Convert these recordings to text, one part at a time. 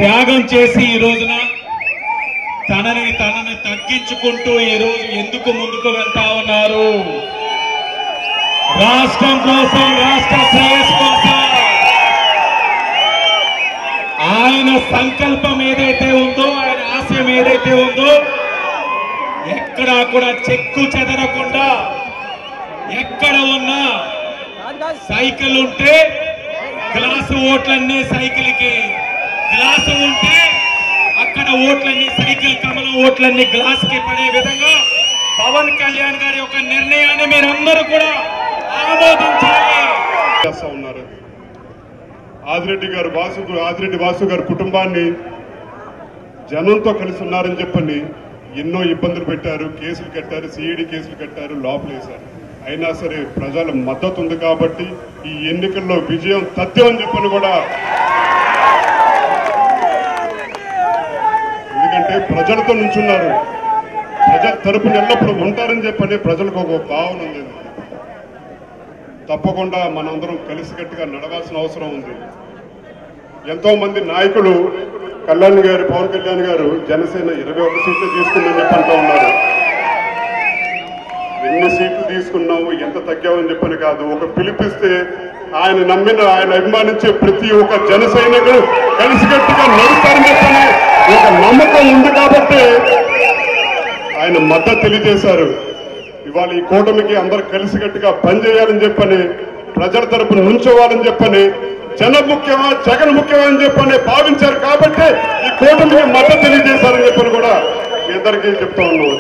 త్యాగం చేసి ఈ రోజున తనని తగ్గించుకుంటూ ఈ రోజు ఎందుకు ముందుకు వెళ్తా ఉన్నారు? రాష్ట్రం కోసం, రాష్ట్ర శ్రేయస్సు కోసం ఆయన సంకల్పం ఏదైతే ఉందో, ఆయన ఆశయం ఏదైతే ఉందో ఎక్కడా కూడా చెక్కు చెదరకుండా, ఎక్కడ ఉన్నా సైకిల్ ఉంటే గ్లాసు ఓట్లన్నీ సైకిల్కి, గ్లాసు ఉంటే అక్కడ ఓట్లన్నీ సైకిల్, కమలం ఓట్లన్నీ గ్లాస్ కి పడే విధంగా పవన్ కళ్యాణ్ గారి యొక్క నిర్ణయాన్ని మీరందరూ కూడా ఆమోదించాలి. ఆదిరెడ్డి వాసు గారి కుటుంబాన్ని జనంతో కలిసి ఉన్నారని చెప్పని ఎన్నో ఇబ్బందులు పెట్టారు, కేసులు కట్టారు, సిఐడి కేసులు కట్టారు, లోపలేశారు. అయినా సరే ప్రజల మద్దతు ఉంది కాబట్టి ఈ ఎన్నికల్లో విజయం తథ్యం అని చెప్పని కూడా, ఎందుకంటే ప్రజలతో నుంచున్నారు, ప్రజల తరపున ఎల్లప్పుడూ ఉంటారని చెప్పని ప్రజలకు ఒక భావన ఉంది. తప్పకుండా మనందరం కలిసికట్టుగా నడవాల్సిన అవసరం ఉంది. ఎంతో మంది నాయకులు పవన్ కళ్యాణ్ గారు జనసేన 21 సీట్లు తీసుకుందని చెప్పి అంటూ ఉన్నారు. ఎన్ని సీట్లు తీసుకున్నావు, ఎంత తగ్గావని చెప్పని కాదు, ఒక పిలిపిస్తే ఆయన నమ్మిన, ఆయన అభిమానించే ప్రతి ఒక్క జన సైనికుడు కలిసికట్టుగా నడుస్తారని చెప్పని ఒక నమ్మకం ఉంది కాబట్టి ఆయన మద్దతు తెలియజేశారు. ఇవాళ ఈ కూటమికి అందరూ కలిసికట్టుగా పనిచేయాలని చెప్పని, ప్రజల తరపున నుంచోవాలని చెప్పని, జనం ముఖ్యమా జగన్ ముఖ్యమా అని చెప్పని భావించారు కాబట్టి ఈ కూటమికి మద్దతు తెలియజేశారని చెప్పని కూడా ఇద్దరికీ చెప్తా ఉన్నాం.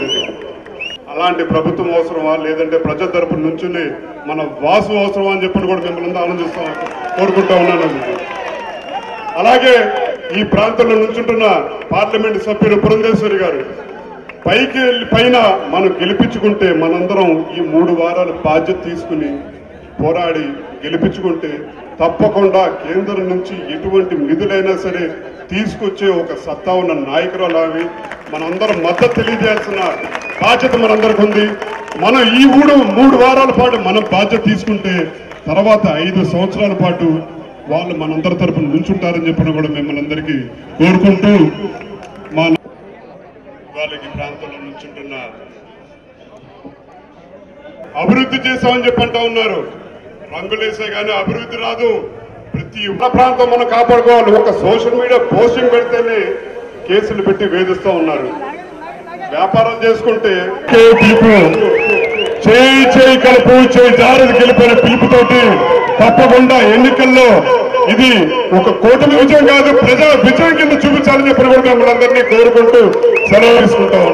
అలాంటి ప్రభుత్వం అవసరమా, లేదంటే ప్రజల తరపున నుంచుని మన వాసు అవసరమా అని చెప్పని కూడా మిమ్మల్ని కోరుకుంటా ఉన్నాను. అలాగే ఈ ప్రాంతంలో నుంచుంటున్న పార్లమెంటు సభ్యులు పురంధేశ్వరి గారు, పైన మనం గెలిపించుకుంటే, మనందరం ఈ 3 వారాలు బాధ్యత తీసుకుని పోరాడి గెలిపించుకుంటే తప్పకుండా కేంద్రం నుంచి ఎటువంటి నిధులైనా సరే తీసుకొచ్చే ఒక సత్తా ఉన్న నాయకురాలు మనందరం మద్దతు తెలియజేయాల్సిన బాధ్యత మనందరికి ఉంది. మనం ఈ 3 వారాల పాటు మనం బాధ్యత తీసుకుంటే తర్వాత 5 సంవత్సరాల పాటు వాళ్ళు మనందరి తరపున నుంచుంటారని చెప్పడం కూడా మిమ్మల్ని అందరికీ కోరుకుంటూ, వాళ్ళకి ప్రాంతంలో నుంచుంటున్న అభివృద్ధి చేశామని చెప్పి అంటా ఉన్నారు. రంగులేసే కానీ అభివృద్ధి రాదు. ప్రతి ప్రాంతం మనం కాపాడుకోవాలి. ఒక సోషల్ మీడియా పోస్టింగ్ పెడితేనే కేసులు పెట్టి వేధిస్తూ ఉన్నారు. వ్యాపారం చేసుకుంటే చేయి కలుపు, చేయి జారది గెలిపిన పిలుపుతోటి తప్పకుండా ఎన్నికల్లో ఇది ఒక కూటమి విజయం కాదు, ప్రజల విజయం కింద చూపించాలని చెప్పిన కూడా మిమ్మల్ని అందరినీ కోరుకుంటూ సెలవు తీసుకుంటాం.